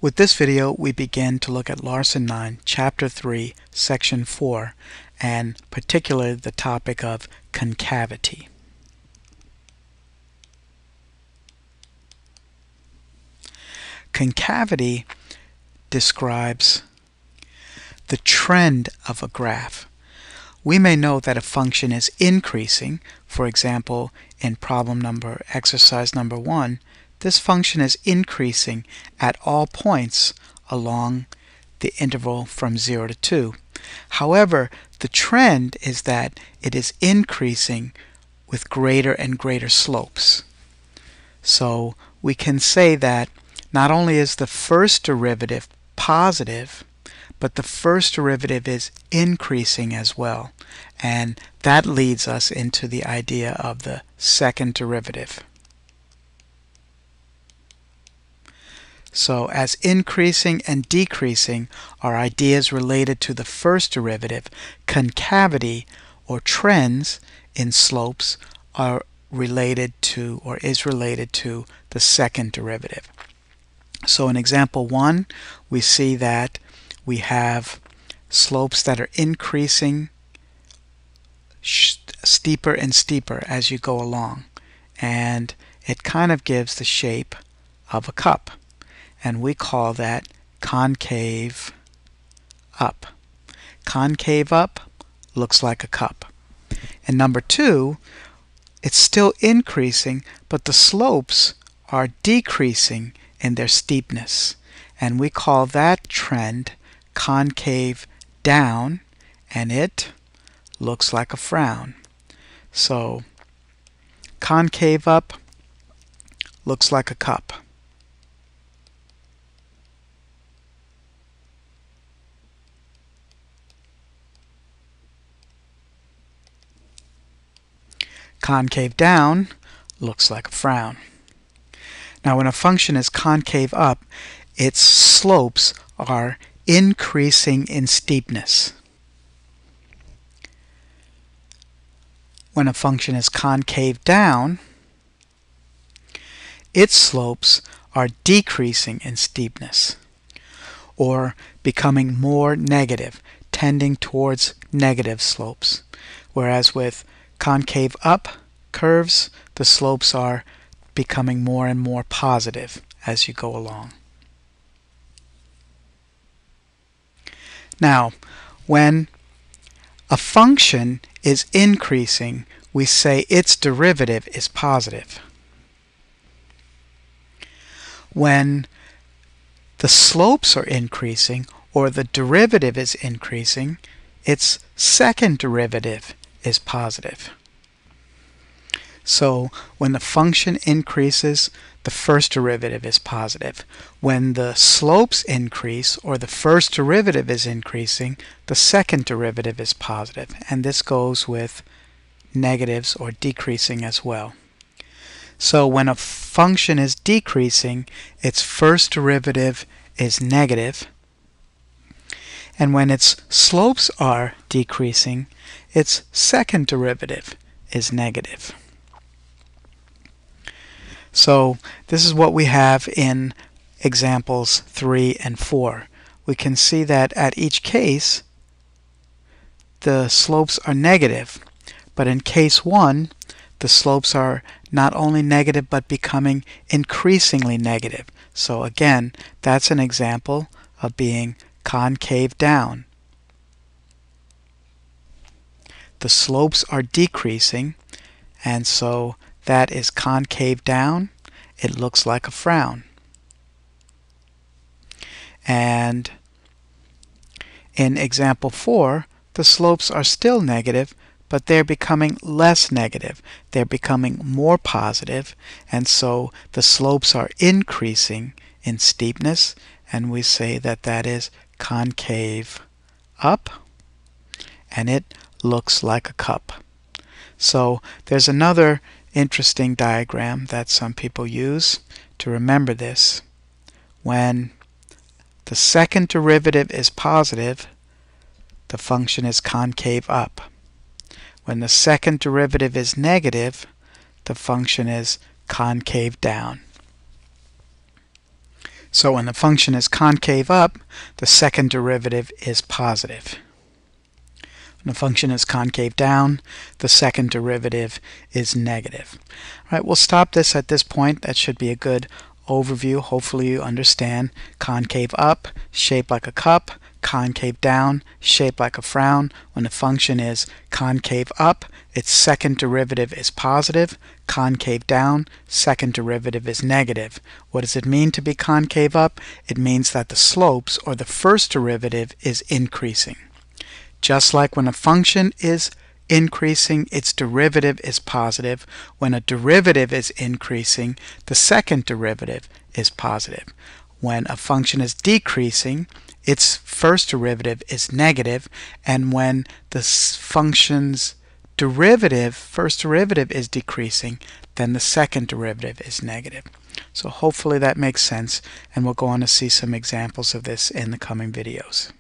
With this video, we begin to look at Larson 9, Chapter 3, Section 4, and particularly the topic of concavity. Concavity describes the trend of a graph. We may know that a function is increasing. For example, in exercise number 1, this function is increasing at all points along the interval from 0 to 2. However, the trend is that it is increasing with greater and greater slopes. So we can say that not only is the first derivative positive, but the first derivative is increasing as well. And that leads us into the idea of the second derivative. So as increasing and decreasing are ideas related to the first derivative, concavity or trends in slopes are related to or is related to the second derivative. So in example 1, we see that we have slopes that are increasing steeper and steeper as you go along, and it kind of gives the shape of a cup, and we call that concave up. Concave up looks like a cup. And number 2, it's still increasing, but the slopes are decreasing in their steepness, and we call that trend concave down, and it looks like a frown. So concave up looks like a cup. Concave down looks like a frown. Now when a function is concave up, its slopes are increasing in steepness. When a function is concave down, its slopes are decreasing in steepness, or becoming more negative, tending towards negative slopes. Whereas with concave up curves, the slopes are becoming more and more positive as you go along. Now, when a function is increasing, we say its derivative is positive. When the slopes are increasing, or the derivative is increasing, its second derivative is positive. So when the function increases, the first derivative is positive. When the slopes increase, or the first derivative is increasing, the second derivative is positive. And this goes with negatives or decreasing as well. So when a function is decreasing, its first derivative is negative. And when its slopes are decreasing, its second derivative is negative. So this is what we have in examples 3 and 4. We can see that at each case the slopes are negative, but in case 1 the slopes are not only negative but becoming increasingly negative. So again, that's an example of being concave down. The slopes are decreasing, and so that is concave down. It looks like a frown. And in example 4, the slopes are still negative, but they're becoming less negative. They're becoming more positive, and so the slopes are increasing in steepness, and we say that that is concave up, and it looks like a cup. So there's another interesting diagram that some people use to remember this. When the second derivative is positive, the function is concave up. When the second derivative is negative, the function is concave down. So when the function is concave up, the second derivative is positive. When the function is concave down, the second derivative is negative. All right, we'll stop this at this point. That should be a good overview. Hopefully you understand. Concave up, shaped like a cup. Concave down, shaped like a frown. When the function is concave up, its second derivative is positive. Concave down, second derivative is negative. What does it mean to be concave up? It means that the slopes, or the first derivative, is increasing. Just like when a function is increasing, its derivative is positive. When a derivative is increasing, the second derivative is positive. When a function is decreasing, its first derivative is negative, and when the function's first derivative is decreasing, then the second derivative is negative. So hopefully that makes sense, and we'll go on to see some examples of this in the coming videos.